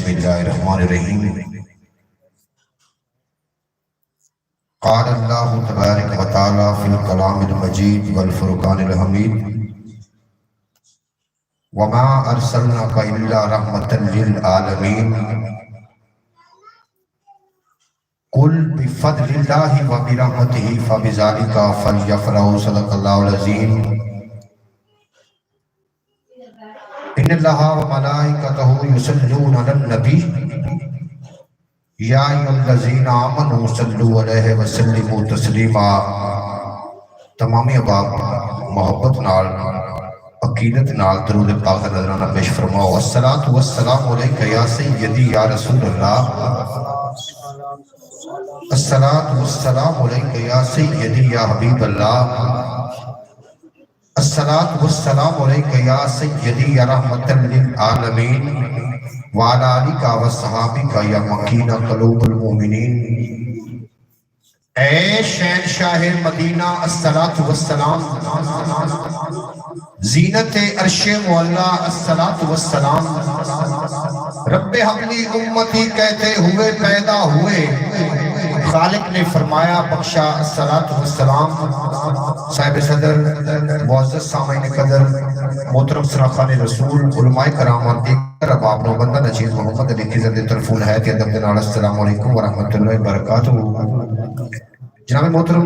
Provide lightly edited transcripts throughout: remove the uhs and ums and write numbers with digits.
بسم اللہ الرحمن الرحیم۔ قال اللہ تبارک و تعالی فی الکلام المجید والفرقان الحمید وما ارسلناک الا رحمۃ للعالمین قل بفضل اللہ وبرحمتہ فبذلک فلیفرحوا صدق اللہ العظیم۔ ان اللہ وملائکتہ یصلون علی النبی یا ایھا الذین آمنوا صلوا علیہ وسلموا تسلیما۔ تمامی احباب محبت نال عقیدت نال درود پاک نذرانہ پیش فرماؤ۔ الصلاۃ والسلام علیک یا سیدی یا رسول اللہ، الصلاۃ والسلام علیک یا سیدی یا حبیب اللہ، الصلاۃ والسلام علیک یا سیدی یا رحمۃ للعالمین وعلی آلک وصحابک یا مکین قلوب المؤمنین۔ اے شہنشاہ مدینہ الصلاۃ والسلام، زینت عرش معلا الصلاۃ والسلام، رب حبلی امتی کہتے ہوئے پیدا ہوئے، خالق نے فرمایا بخشا الصلاۃ والسلام۔ صاحب صدر، معزز سامعین قدر، محترم سراخان رسول، علماء کرام اور دیگر اباب نو بندہ نچیز محمد علی کی زرد طرفون ہے کہ ادب دنال السلام علیکم ورحمۃ اللہ وبرکاتہ۔ جناب محترم،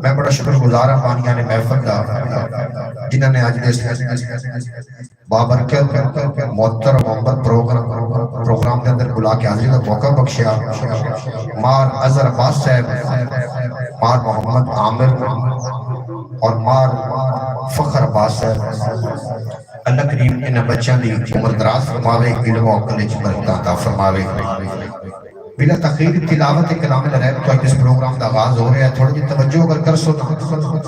میں بڑا شکر گزار ہوں بانیان محفل دا جنہوں نے آج دے بابرکت محتر محمد پروگرام کے اندر بلا کے حاضری کا موقع بخشیا۔ مار اظہر عباس صاحب، مار محمد عامر اور مار فخر عباس صاحب، اللہ کریم انہاں بچیاں دی عمر دراز فرماوے، علم و عقل وچ برکت عطا فرماوے۔ بلا تخیر تلاوت کلام الرحیم تو اس پروگرام دا آغاز ہو رہا ہے۔ تھوڑی جی توجہ اگر کر سو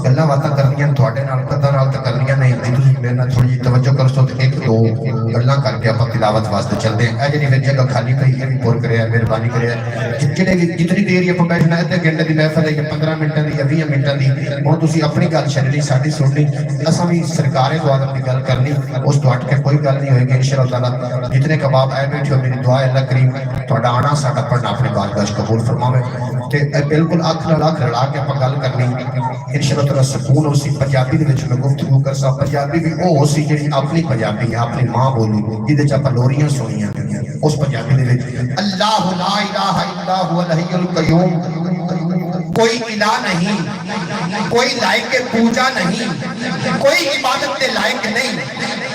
گلاں باتاں کرنیاں تواڈے نال قدر نال تے کرنیاں نہیں، تسی میرے نال تھوڑی جی توجہ کر سو تے ایک دو گلاں کر کے اپاں تلاوت واسطے چلدے ہیں۔ اے جڑی میری جگہ خالی پئی ہے بھی پور کریا، مہربانی کریا، جتنی دیر اپاں بیٹھنا ہے تے گھنٹے دی محفل ہے یا 15 منٹاں دی یا 20 منٹاں دی، ہن تسی اپنی گل چھڈنی، ساڈی سننی، اساں بھی سرکار دو عالم دی گل کرنی، اس تو ہٹ کے کوئی گل نہیں ہوئے گی انشاءاللہ تعالی۔ جتنے کباب آئے بیٹھے ہو، میری دعا ہے اللہ کریم تہاڈا آنا ساڈا پڑھنا اپنی بارگاہ قبول فرماوے تے بالکل اکھ نال اکھ رلا کے اپاں گل کرنی انشاءاللہ تعالی سکون ہوسی۔ پنجابی دے وچ میں گفتگو کرسا، پنجابی بھی او ہوسی جڑی اپنی پنجابی ہے، اپنی ماں بولی جہدے وچ اپاں لوریاں سنیاں اس پنجابی دے وچ۔ اللہ لا الہ الا هو الحی القیوم، کوئی الہ نہیں، کوئی لائق پوجا نہیں، کوئی عبادت کے لائق نہیں۔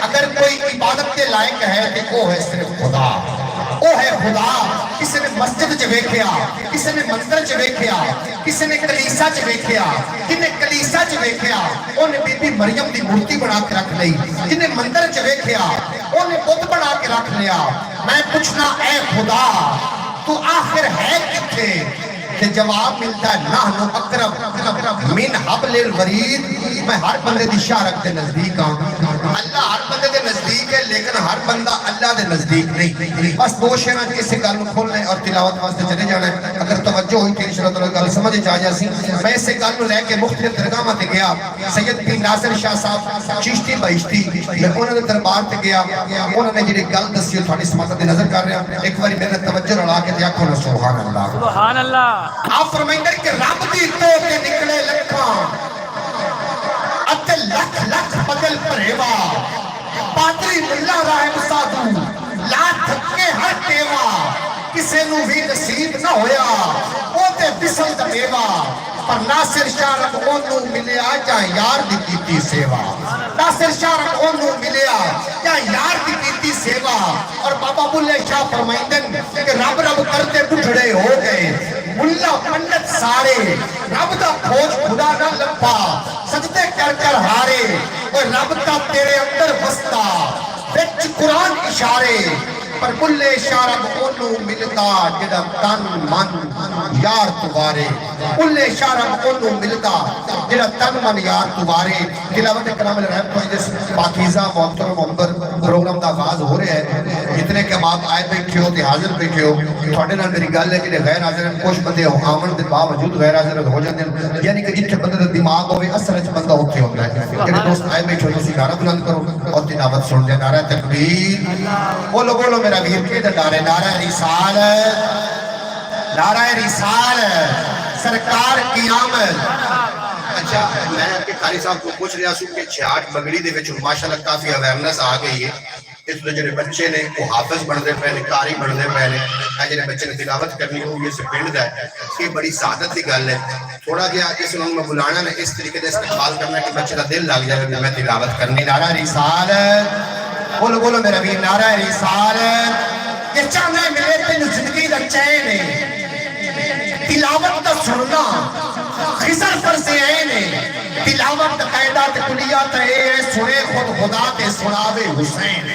اگر کوئی عبادت کے لائق ہے تو وہ ہے صرف خدا، وہ ہے خدا۔ کسی نے مسجد چ ویکھیا، کسی نے مندر چ ویکھیا، کسی نے کلیسا چ ویکھیا، کنے کلیسا چ ویکھیا اونے بی بی مریم دی مورتی بنا کے رکھ لئی، کنے مندر چ ویکھیا اونے بت بنا کے رکھ لیا۔ میں پوچھنا اے خدا تو آخر ہے کتھے؟ کہ جواب ملتا ہے نحن اقرب من حبل الورید۔ میں ہر بندے دی شارک دے نزدیک ہوں، اللہ ہر بندے دے نزدیک ہے لیکن ہر بندہ اللہ دے نزدیک نہیں۔ بس دو شیراں کسی گل نوں کھولنے اور تلاوت واسطے چلے جانا ہے۔ اگر توجہ ہوئی تو انشاءاللہ تعالی گل سمجھ آ جاسی۔ میں اس گل نوں لے کے مختلف درگاہاں تے گیا، سید پیر ناصر شاہ صاحب چشتی بہشتی، میں انہاں دے دربار تے گیا، انہاں نے جڑی گل دسی او تھوڑی سمجھ تے نظر کر رہا ہوں، ایک باری میرے توجہ رلا کے تے آکھو نا سبحان اللہ سبحان اللہ۔ آپ فرمائیں کہ رب دی تو کے نکلے لکھاں اتے لکھ لکھ بدل پریوا، پادری ملا راہب سادھو لا تھکے ہر ٹیوا، کسے نو بھی نصیب نہ ہویا او تے بسل دا میوا، پر ناصر شاہ رب اونوں ملیا جا یار دی کیتی سیوا۔ ناصر شاہ رب اونوں ملیا جا یار دی کیتی سیوا۔ اور بابا بلے شاہ فرمائندن کہ رب رب کرتے بڑھڑے ہو گئے، ملا پنڈت سارے، رب دا کھوج خدا نہ لپا، سجدے کر کر ہارے، اور رب دا تیرے اندر بستا وچ قرآن اشارے، پر بلے شاہ رب اونوں ملتا جڑا تن من یار تمہارے۔ کل شرم اونوں ملدا جڑا تن من یار دوبارے تلاوت کلام الرحیم کو جس پاکیزہ محترم ممبر پروگرام دا آغاز ہو رہا ہے جتنے کہ آپ آئے بیٹھے ہو تے حاضر بیٹھے ہو تھوڑے نال میری گل ہے کہ غیر حاضر ہیں کچھ بندے آمن دے باوجود غیر حاضر ہو جاندے ہیں یعنی کہ جتنے بندے دا دماغ ہوئے اثر وچ بندہ ہوتے ہوتا ہے کہ دوست آئے بیٹھے ہو تسی نعرہ بلند کرو اور تلاوت سن دے نعرہ تکبیر بولو بولو میرا ویر کے نعرہ نعرہ رسالت نعرہ رسالت سرکار قیامت اچھا میں کہ قاری صاحب کو پوچھ رہا سوں کہ 68 بگڑی دے وچ ماشاءاللہ کافی اویئرنس آ گئی ہے اس لیے جڑے بچے نے وہ حافظ بنتے پے نے قاری بنتے پے نے جڑے بچے نے تلاوت کرنی ہو یہ سے پنڈ دا ہے یہ بڑی سعادت کی گل ہے تھوڑا جہا اس لوگوں میں بلانا ہے اس طریقے سے استقبال کرنا کہ بچے کا دل لگ جائے کہ میں تلاوت کرنی نعرہ رسالت بولو بولو میرا ویر نعرہ رسالت یہ چاہنا ہے ملے تین زندگی دا چین ہے تلاوت دا سننا خزر پر سے عین ہے تلاوت دا قیدات کلیات ہے سنے خود خدا تے سناوے حسین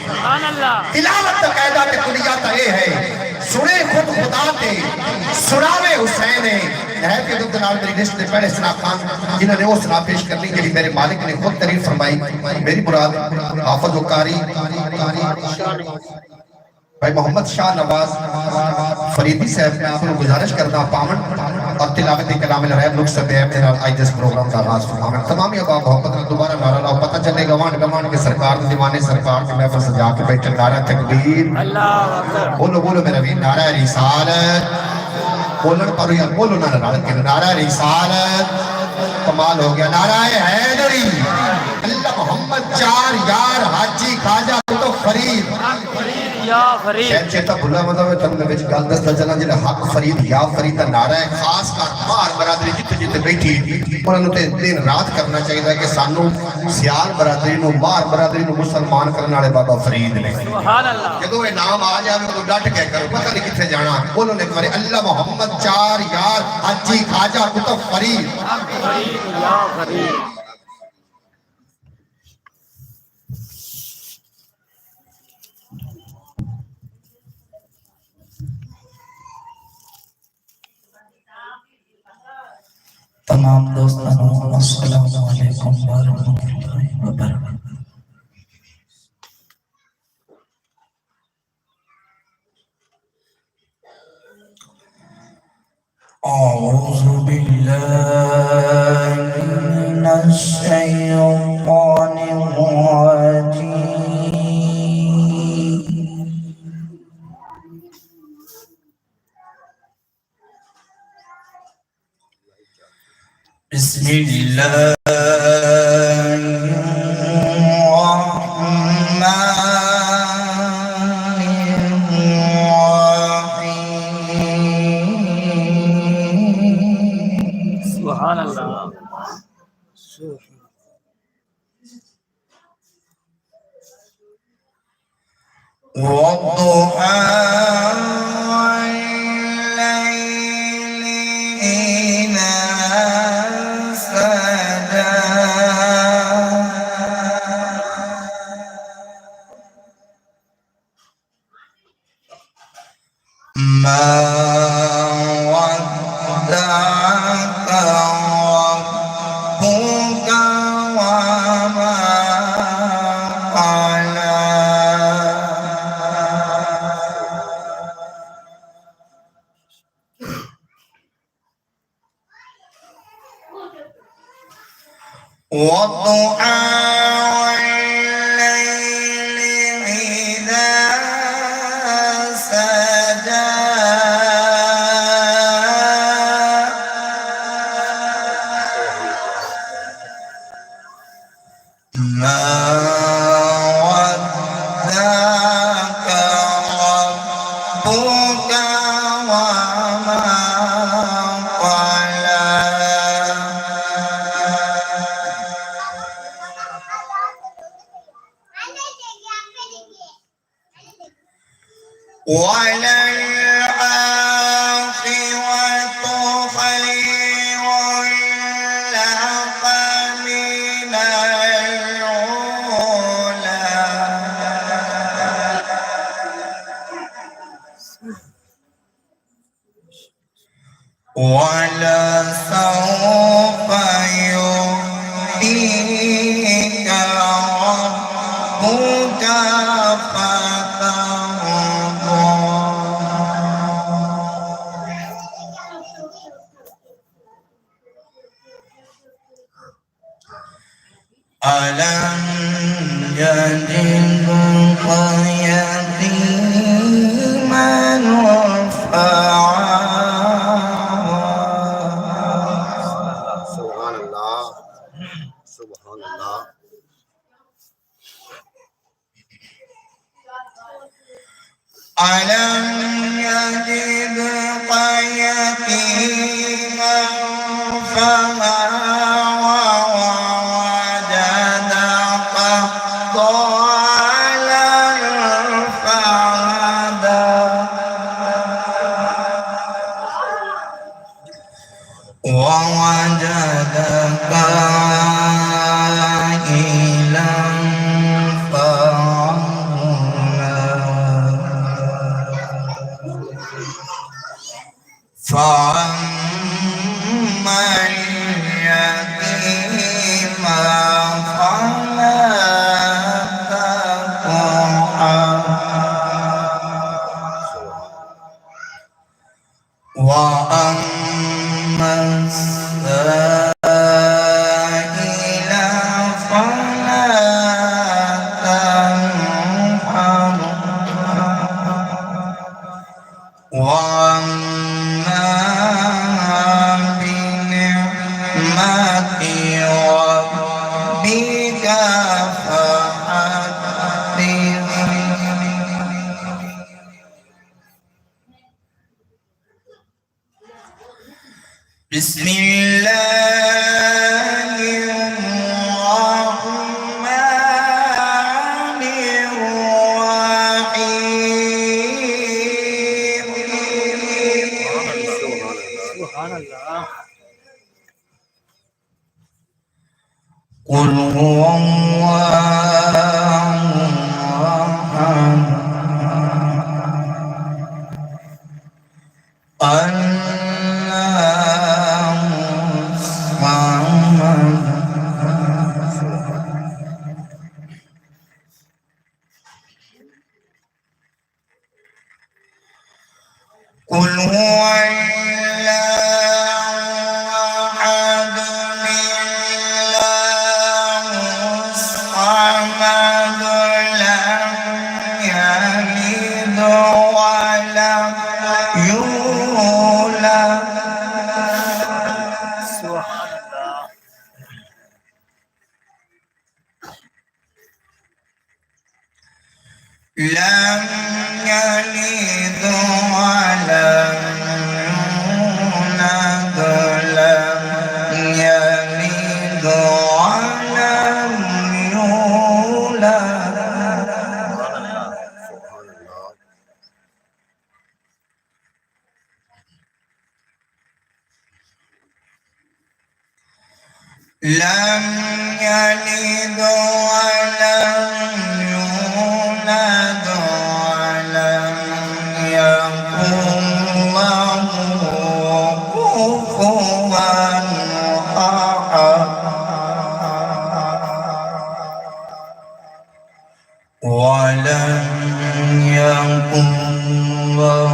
تلاوت دا قیدات کلیات ہے سنے خود خدا تے سناوے حسین ہے کہ دو دنال میری لسٹ دے پہلے سنا خان جنہوں نے وہ سنا پیش کرنی جنہی میرے مالک نے خود تعریف فرمائی میری مراد حافظ و قاری بھائی محمد شاہ نواز فریدی صاحب میں آپ کو گزارش کرنا پامن اور تلاوت کلام الرحیم لوگ سب ہے میرا آئی جس پروگرام کا آغاز فرمانا تمام یہ باب محبت نے دوبارہ نعرہ لاؤ پتہ چلے گوان گوان کے سرکار دیوانے سرکار کے محفل سجا کے بیٹھے نعرہ تکبیر بولو بولو میرا ویر نعرہ رسالت بولن پر یا بولو نعرہ رسالت کمال ہو گیا نعرہ حیدری اللہ محمد چار یار حاجی خواجہ تو فرید شہر چیتا بھلا مطلب ہے تم نے بچ گل دستا چلا جلے حق فرید یا فرید نعرہ ہے خاص کر مار برادری جتے جتے بیٹھی انہوں نے دن رات کرنا چاہیے تھا کہ سانو سیال برادری نو مار برادری نو مسلمان کرنا لے بابا فرید نے جدو اے نام آ جائے تو ڈٹ کے کرو پتہ نہیں کتھے جانا انہوں نے کہا اللہ محمد چار یار حجی خواجہ کتب فرید یا فرید تمام دوستانوں السلام علیکم ورحمۃ اللہ وبرکاتہ اعوذ باللہ من الشیطان الرجیم بسم اللہ الرحمن الرحیم سبحان اللہ والضحى والليل إذا سجى ما ودعك ربك وما قلى والضحى والليل إذا سجى ما ودعك ربك وما قلى وللآخرة خير لك من الأولى ولسوف يعطيك ربك فترضى ألم يجدك يتيما فآوى سبحان اللہ سبحان اللہ ألم يجدك يتيما فآوى ووجدك ضالا فهدى ووجدك عائلا فأما اليتيم فلا تقهر وأما السائل فلا تنهر وأما بنعمة ربك فحدث بسم الله الرحمن الرحيم قل هو الله أحد الله الصمد قل هو الله أحد الله الصمد لم يلد ولم يولد لم يلد ولم يولد لم يلد ولم يولد لم يلد ولم يولد ولم يكن له كفوا أحد ولم يكن له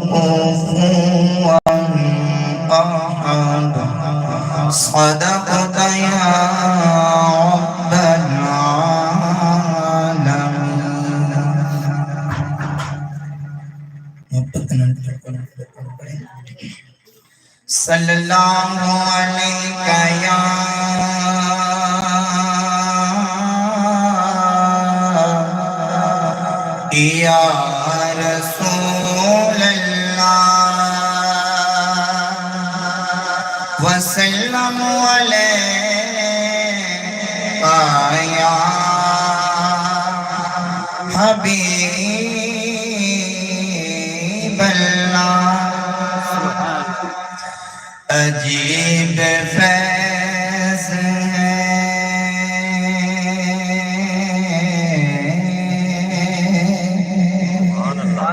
كفوا أحد صدقت يا رب العالمين صلی اللہ علیہ یا رسول اللہ وسلم علیہ یا حبیب اللہ عجیب فیض ہے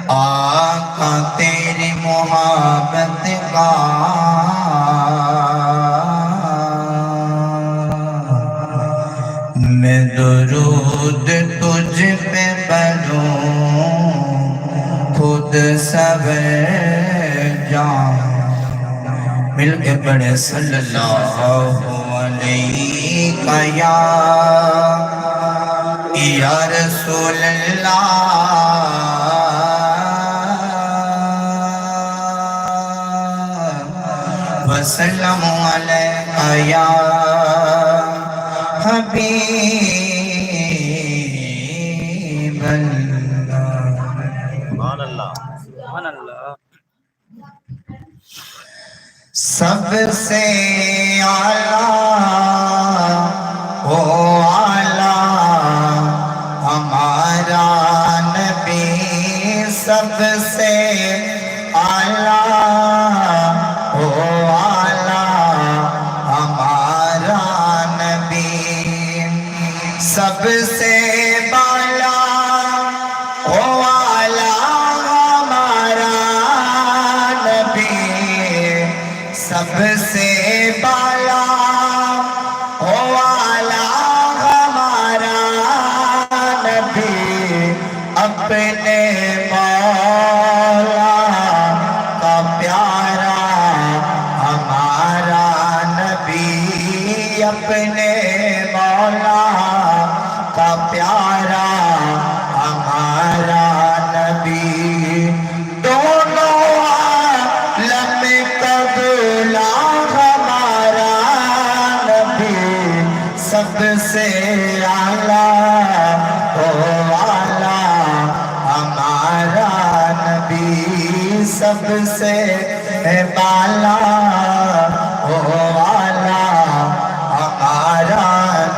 آقا تیری محبت آقا میں درود تجھ پہ پڑھوں خود صبر جان مل کے پڑھے صلی اللہ علیہ یا رسول اللہ وسلم علیہ یا حبیب اللہ سبحان اللہ سب سے اعلیٰ او اعلیٰ ہمارا نبی سب سے اعلیٰ او اعلیٰ ہمارا نبی سب سے بالا او اعلیٰ ہمارا نبی سب سے بالا او اعلیٰ ہمارا نبی اپنے مولا کا پیارا ہمارا نبی اپنے مولا کا پیارا ہمارا نبی دونوں عالم کا دولا ہمارا نبی سب سے اعلیٰ او اعلیٰ ہمارا نبی سب سے بالا او اعلیٰ ہمارا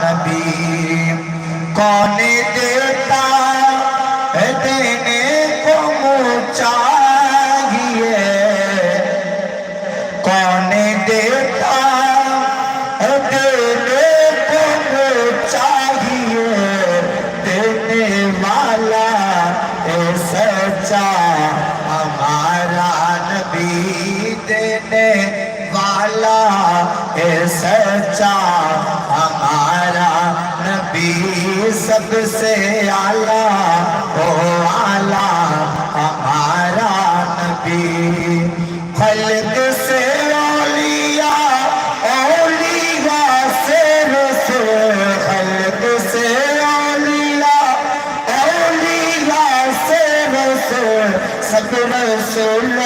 نبی کون دیتا ہے دینے کو منہ چاہیے کون دیتا ہے دینے کو منہ چاہیے دینے والا اے سچا ہمارا نبی دینے والا اے سچا ہمارا نبی سب سے اعلیٰ او اعلیٰ ہمارا نبی خلق سے اولیاء اولیاء سے رسول خلق سے اولیاء اولیاء سے رسول سب رسول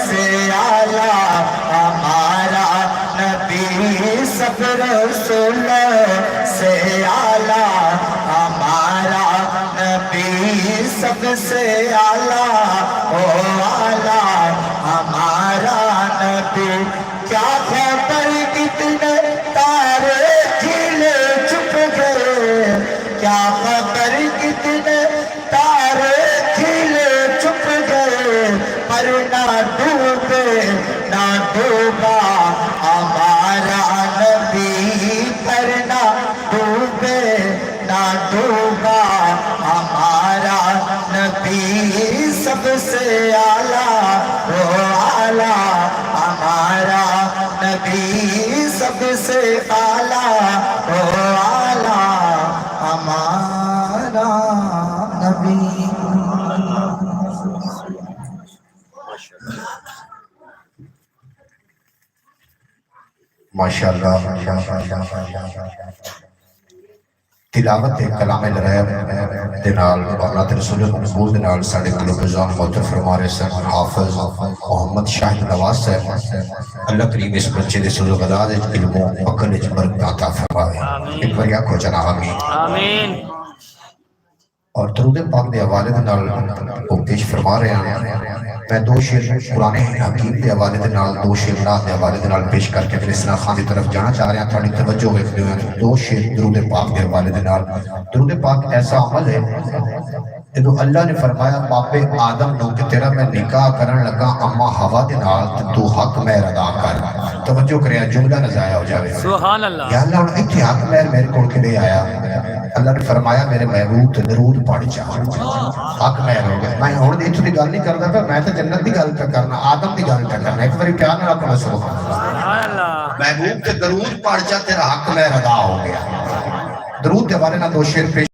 سے اعلیٰ ہمارا نبی سب رسول سے اعلیٰ ہمارا نبی سب سے اعلیٰ او اعلیٰ ہمارا نبی کیا خبر کتنے تارے کھلے چھپ گئے کیا خبر کتنے تارے کھلے چھپ گئے پر نہ ڈوبے نہ ڈوبا ہمارا نبی پر نہ ڈوبے نہ ڈوبا ہمارا نبی سب سے اعلیٰ او اعلیٰ ہمارا نبی سب سے اعلیٰ او اعلیٰ ہمارا نبی ماشاءاللہ تلاوت کلام الغیب دے نال اولاد رسول مقبول دے نال ساڈے قلوب جان متر فرما رہے سن حافظ محمد شاہد نواز صاحب اللہ کریم اس بچے دے سلوک ادا دے علم و عقل وچ برکت عطا فرمائے ایک بار آکھو جناب آمین آمین اور درود پاک دے حوالے دے نال وہ پیش فرما رہے ہیں میں دو شعر قرآن حکیم دے حوالے دے نال دو شعر نات دے حوالے دے نال پیش کر کے پھر اسنا خان دی طرف جانا چاہ رہے ہیں تھوڑی توجہ ویکھدے ہوئے دو شعر درود پاک دے حوالے دے نال درود پاک ایسا عمل ہے جو اللہ نے فرمایا باپ آدم نو کہ تیرا میں نکاح کرن لگا اما ہوا دے نال تو حق مہر ادا کر توجہ کریا جملہ نہ ضائع ہو جاوے سبحان اللہ یا اللہ انہوں ایتھے حق مہر میرے کول کے لے آیا اللہ نے فرمایا میرے محبوب تے درود پڑھ جا حق میں ہو گیا میں ہن اتھے دی گل نہیں کردا پیا میں تے جنت دی گل پہ کرنا آدم دی گل پہ کرنا ایک باری پیار نال اپنا سبحان اللہ محبوب تے درود پڑھ جا تیرا حق میں ادا ہو گیا درود دے حوالے نال دو شعر پیش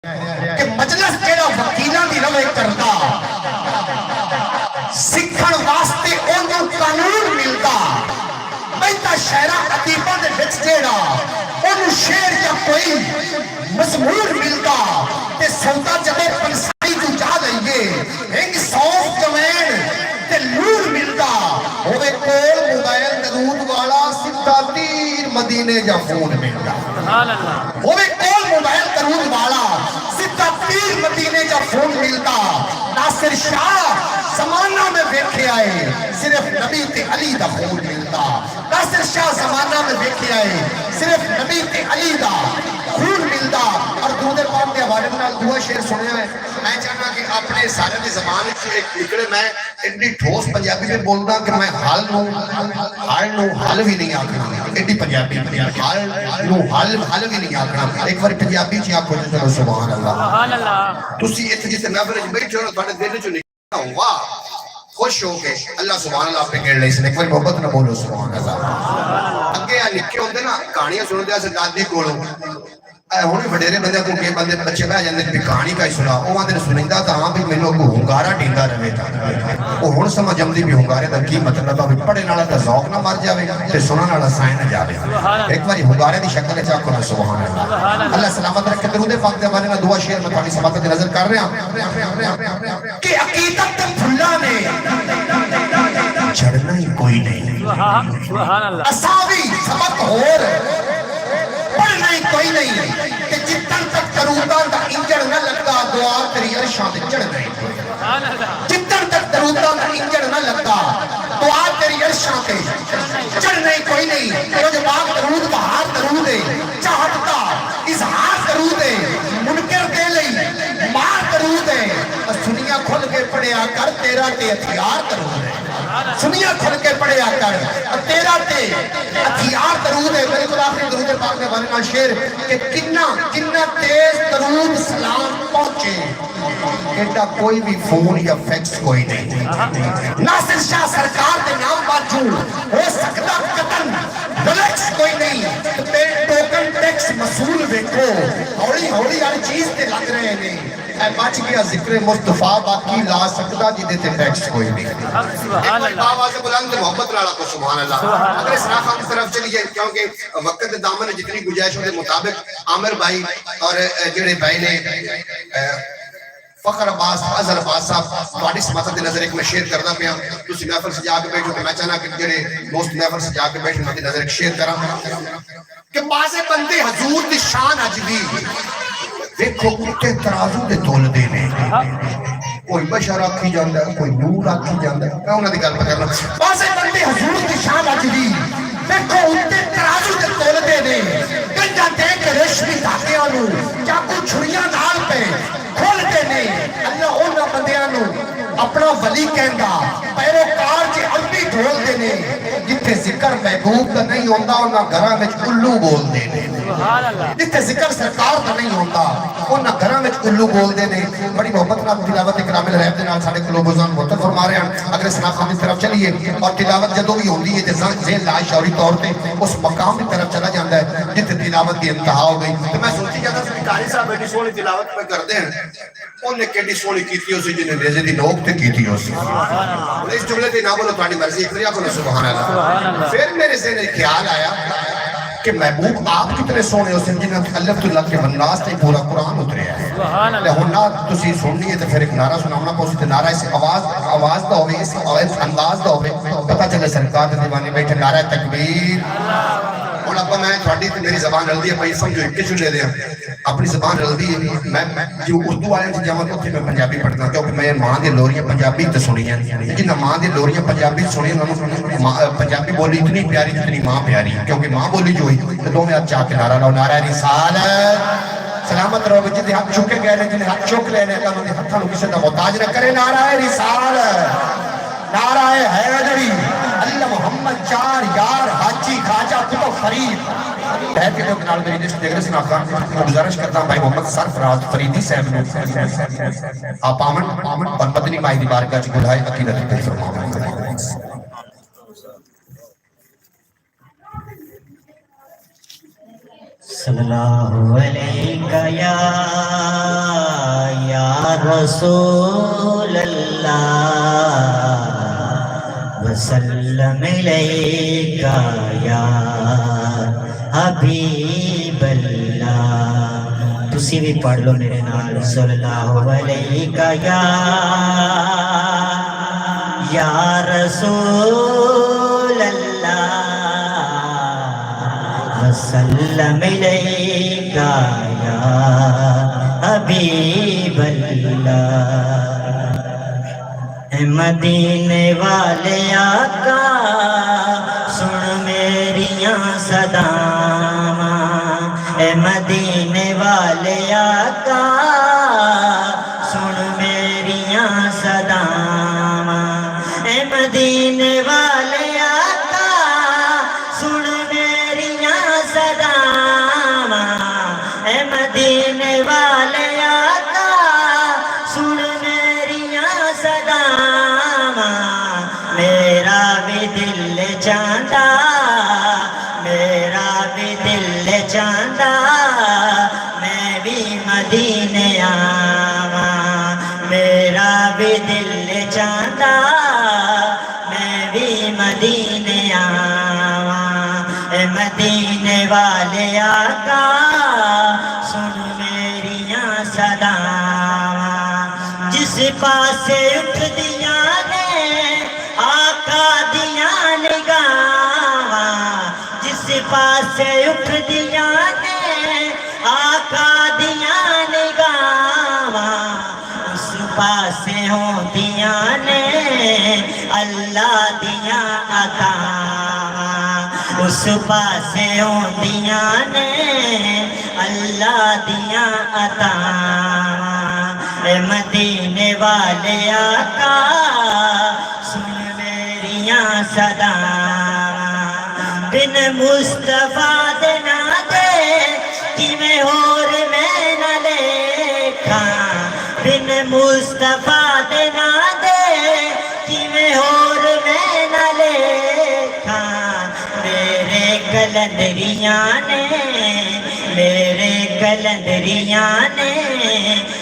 کہ مجلس جڑا وکیلاں دی روے کردا سکھن واسطے اونوں قانون ملدا بہتا شہرہ ادیباں دے وچ جڑا اونوں شعر یا کوئی مضمون ملدا تے سودا جدے پنسائی تو جا لئیے ایک سوف جوین تے نور ملدا ہوے کول موبائل درود والا سیدھا تیر مدینے جا فون ملدا سبحان اللہ ہوے کول موبائل درود والا سیدھا تیر مدینے جا فون ملدا ناصر شاہ زمانہ میں دیکھے آئے صرف نبی تے علی دا خون ملتا ناصر شاہ زمانہ میں دیکھے آئے صرف نبی تے علی دا خون ملتا اور درود پاک دے حوالے نال دعا شعر سنیا ہے میں چاہنا کہ اپنے سارے دی زبان وچ ایک نکلے میں اتنی ٹھوس پنجابی میں بولدا کہ میں حل بھی نہیں آکھنا ایڈی پنجابی حل بھی نہیں آکھنا ایک بار پنجابی چ آکھو چلو سبحان اللہ تسی ایتھے جس محفل وچ بیٹھے ہو تواڈے دل وچ واہ خوش ہو کے اللہ سبحان اللہ آپ نے کہہ لئے اس نے ایک بار محبت نہ بولو سبحان اللہ اگے آ نکے ہوندے نا کہانیاں سنو دیا سے دادی کولوں ہونے وڈیرے بندے کو کہ بندے بچے بہ جاندے بھی کہانی کا ہی سنا او آندے سنیندا تا ہاں بھی مینوں کو ہنگارا ڈیندا رہے تھا او ہن سمجھ آندی بھی ہنگارے دا کی مطلب ہے پڑھن والا دا ذوق نہ مر جاوے تے سنن والا سائیں نہ جاوے ایک بار ہنگارے دی شکل وچ آکھو نا سبحان اللہ اللہ سلامت رکھے درود پاک دے بارے میں دعا شعر میں تھوڑی سماعت نظر کر رہا ہوں کہ عقیدت پھلا نے چڑھنا ہی کوئی نہیں سبحان اللہ اساوی سبق اور پڑھنا ہی کوئی نہیں کہ جتن تک دروداں دا انجن نہ لگتا دعا تیری عرشاں تے چڑھنا ہی جتن تک دروداں دا انجن نہ لگتا دعا تیری عرشاں تے چڑھنا ہی کوئی نہیں جو جواب درود بہار درود ہے چاہت کا اظہار درود ہے منکر دے لئی مار درود ہے سنیا کھل کے پڑھیا کر تیرا تے ہتھیار درود ہے سنیا کھل کے پڑھیا کر تیرا تے ہتھیار درود ہے بالکل آخری درود پاک نے بارے میں شعر کہ کنا تیز درود سلام پہنچے ایڈا کوئی بھی فون یا فیکس کوئی نہیں ناصر شاہ سرکار دے نام باجو ہو سکتا قتل بلیکس کوئی نہیں ٹوکن ٹیکس مسئول دیکھو ہوڑی ہوڑی ہر چیز تے لگ رہے ہیں اے بچ گیا ذکر مصطفیٰ باقی لا سکتا جی دیتے ٹیکس کوئی نہیں سبحان اللہ آواز بلند محبت لالا کو سبحان اللہ اگر اس راہ کی طرف چلیے کیونکہ وقت دامن جتنی گنجائش کے مطابق عامر بھائی اور جڑے بھائی نے فخر عباس اظہر عباس صاحب تواڈی سماعت دے نظر ایک میں شیئر کرنا پیا تسی محفل سجا کے بیٹھو کہ میں چاہنا کہ جڑے دوست محفل سجا کے بیٹھے ان دی نظر ایک شیئر کراں کہ بازے بندے حضور دی شان اج دی دیکھو کتے ترازو دے تول دے نے کوئی بشر آکھی جاندا ہے کوئی نور آکھی جاندا ہے میں انہاں دی گل کرنا بازے بندے حضور دی شان اج دی دیکھو کتے ترازو دے تول دے نے گنجا دے کے ریشمی دھاگیاں نو چاقو چھریاں نال پہ کھول دے نے اللہ انہاں بندیاں نو اپنا ولی کہندا پیروکار جے عربی ڈھول دے نے جتھے ذکر محبوب دا نہیں ہوندا انہاں گھراں وچ الو بول دے نے سبحان اللہ جتھے ذکر سرکار دا نہیں ہوندا انہاں گھراں وچ الو بول دے نے بڑی محبت نال تلاوت کرام الغیب دے نال ساڈے قلوب و ذہن متفق فرما رہے ہیں اگر اس ناخواں کی طرف چلیے اور تلاوت جدوں بھی ہوندی ہے تے ذہن لا شعوری طور تے اس مقام کی طرف چلا جاندا ہے جتھے تلاوت دی انتہا ہو گئی تے میں سوچی جاتا سی قاری صاحب ایڈی سونی تلاوت پہ کردے ہیں انہیں کیڈی سونی کیتی ہو سی جنہیں ریزے دی نوک تے کیتی ہو سی اس جملے تے نہ بولو تہاڈی مرضی ایک بار کو سبحان اللہ پھر میرے ذہن میں خیال آیا کہ محبوب آپ کتنے سونے ہو سن جنہاں الف تو لگ کے والناس تے پورا قرآن اتریا ہے تے ہن نہ تسی سننی ہے تے پھر ایک نعرہ سناونا پوسی تے نعرہ اس آواز دا ہوے اس انداز دا ہوے پتہ چلے سرکار دے دیوانے بیٹھے نعرہ تکبیر ہن ابا میں تھوڑی تے میری زبان رلدی ہے بھائی سمجھو ایک چلے دے اپنی زبان رلدی ہے میں جو اردو والے تے جاواں تے میں پنجابی پڑھدا کیونکہ میں ماں دی لوریاں پنجابی تے سنیاں جنہاں ماں دی لوریاں پنجابی سنی انہاں پنجابی بولی اتنی پیاری جتنی ماں پیاری کیونکہ ماں بولی جو تو دو میں ہاتھ چاہ کے نعرہ لاؤ نعرہ رسالت سلامت رہو جتنے ہاتھ چکے گئے نے جنہیں ہاتھ چک لینے کا انہیں ہاتھوں کسی کا محتاج نہ کرے نعرہ رسالت نعرہ حیدری اللہ محمد چار یار حاجی خواجہ کتب فرید بہت کے لوگ نال میری لسٹ دیکھ رہے سنا خان گزارش کرتا ہوں بھائی محمد سرفراز فریدی صاحب نے آپ آمن اور مدنی مائی دی بارگاہ چ گلائے عقیدت پیش فرماؤں. صلی اللہ علیہ یا رسول اللہ وسلم علیکہ یا حبیب اللہ. تسی بھی پڑھ لو میرے نال صلی اللہ علیہ یا رسول اللہ وسلم علیکہ یا حبیب اللہ. مدینے والے آقا سن میریاں صداواں، اے مدینے والے آقا سن میریاں صداواں، اے مدینے والے آقا سن میریاں صداواں، اے مدینے والے آقا سن میریاں صداواں. میرا بھی دل چاہتا، میرا بھی دل چاہتا میں بھی مدینے آواں. میرا بھی دل چاہتا میں بھی مدینے آواں. اے مدینے والے آقا سن میریاں صداواں. جس پاسے اٹھدیاں نے آقا دیاں نگاواں، جس پاسے اٹھدیاں نے آقا دیاں نگاواں، اس پاسے ہوندیاں نے اللہ دیاں عطاواں. اس پاسے ہوندیاں نے اللہ دیاں عطاواں. اے مدینے والے آقا سن میریاں صداواں. بن مصطفیٰ دے نہ دے کیویں ہور میں نہ لیکھاں، بن مصطفیٰ دے نہ دے کیویں ہور میں نہ لیکھاں. میرے کلندریاں نے، میرے کلندریاں نے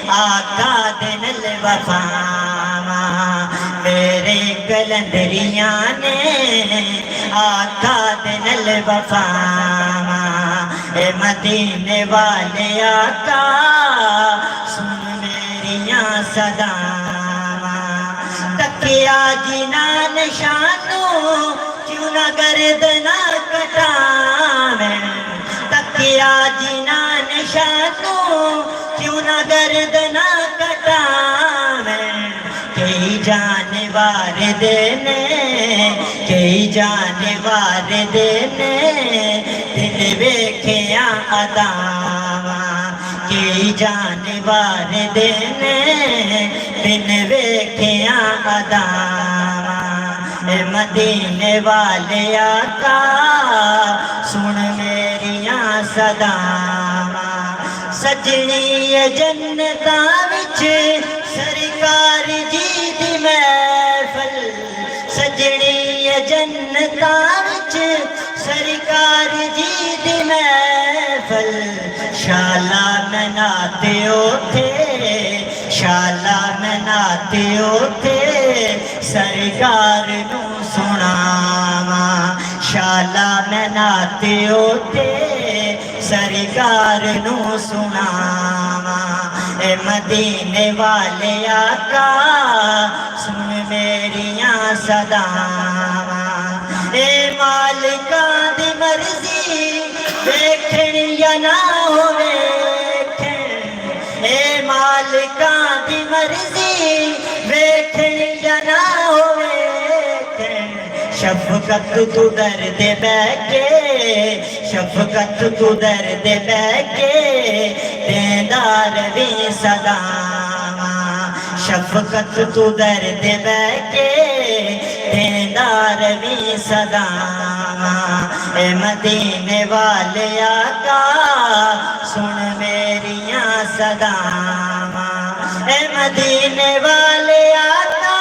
آقا دے نال وفاواں. میرے کلندریاں نے آقا دے نال وفاواں. اے مدینے والے آقا سن میریاں صداواں. تکیا جنان شانوں کیوں نہ گردن کٹاویں، تکیا جنان شانوں کیوں نہ گردن کٹاویں. کئی جانوار دینے، کئی جانوار دینے دل ویکھیاں عطاواں. کئی جانوار دینے دل ویکھیاں عطاواں. اے مدینے والے آقا سن میریاں صداواں. سجنی جنتاں وچ سرکار جی دی محفل، سجنی جنتاں وچ سرکار جی دی محفل. شالا میں ناتے اوتھے، شالا میں ناتے اوتھے سرکار نو سناواں. شالا میں ناتے اوتھے سرکار نو سناواں. اے مدینے والے آقا سن میریاں صداواں. اے مالکاں دی مرضی ویکھن یا نہ ویکھن، اے مالکاں دی مرضی ویکھن یا نہ ویکھن. شفقت تو درد بہ کے، شفقت تو درد بہ کے دیندار بھی صداواں. شفقت تو درد بہ کے دیندار بھی صداواں. اے مدینے والے آقا سن میریاں صداواں اے مدینے والے آقا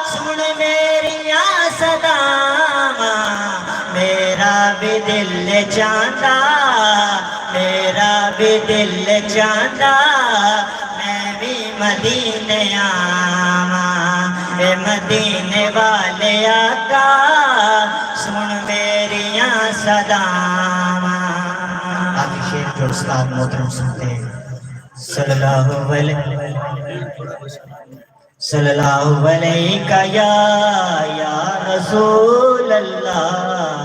سن میریاں صداواں میرا بھی دل چاہتا میرا بھی دل چاہتا میں بھی مدینے آواں اے مدینے والے آقا سن میریاں صداواں آخری شعر جو استاد محترم سنتے ہیں صلی اللہ علیہ یا رسول اللہ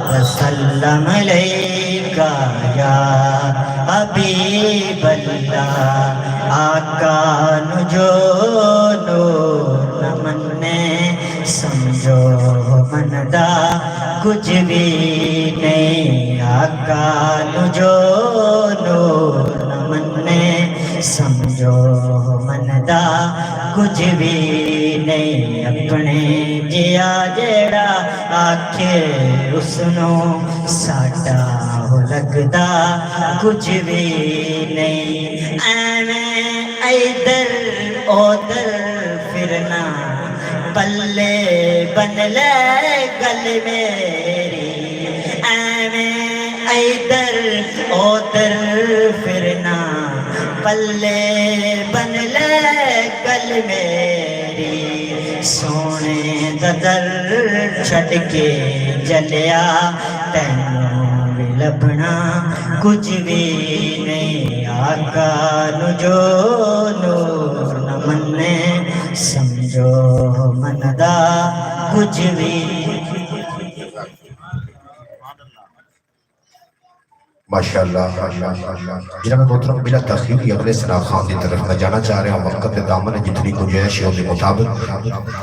وسلم علیکہ یا حبیب اللہ آقا نو جو نور نہ مننے سمجھو مندا کچھ بھی نہیں آقا نو جو نور نہ مننے سمجھو مندا کچھ بھی نہیں اپنے جیا جیڑا آکھے اس نو ساڈا ہو لگدا کچھ بھی نہیں ایویں ادھر ادھر پھرنا پلے بن لے گل میری ایویں ادھر ادھر پھرنا پلے بن لے گل میری سونے در چھٹ کے جلیا تینوں بھی لبنا کچھ بھی نہیں آقا نو جو نور نہ مننے سمجھو مندا کچھ بھی ماشاءاللہ جناب محترم بلا تاخیر اگلے ثنا خان کی طرف میں جانا چاہ رہا ہوں وقت دامن جتنی گنجائش ہے اس کے مطابق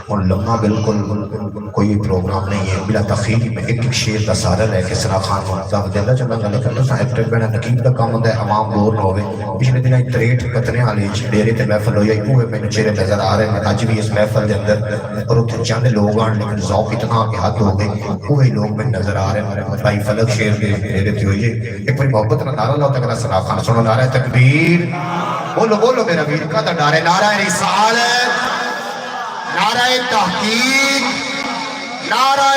اور لمحہ بالکل کوئی پروگرام نہیں ہے بلا تاخیر میں ایک ایک شعر کا سارا لے کے ثنا خان محترم دلہ چلا گل کرتا سا ایکٹر بنا نقیب کا کام ہوتا ہے عوام بور نہ ہوئے پچھلے دن تریٹ قطرے والے ڈیرے تے محفل ہوئی وہ میرے چہرے نظر آ رہے ہیں اج بھی اس محفل کے اندر اور اتنے چند لوگ آن لیکن ذوق اتنا کہ حد ہو گئے وہی لوگ میں نظر آ رہے ہیں بھائی فلک شعر کے ڈیرے تے ہوئیے ایک بڑی محبت نہ نعرہ لاؤ تک ثنا خان سنو نعرہ تکبیر بولو بولو میرا ویر کا تا نعرہ نعرہ رسالت نعرہ تحقیق نعرہ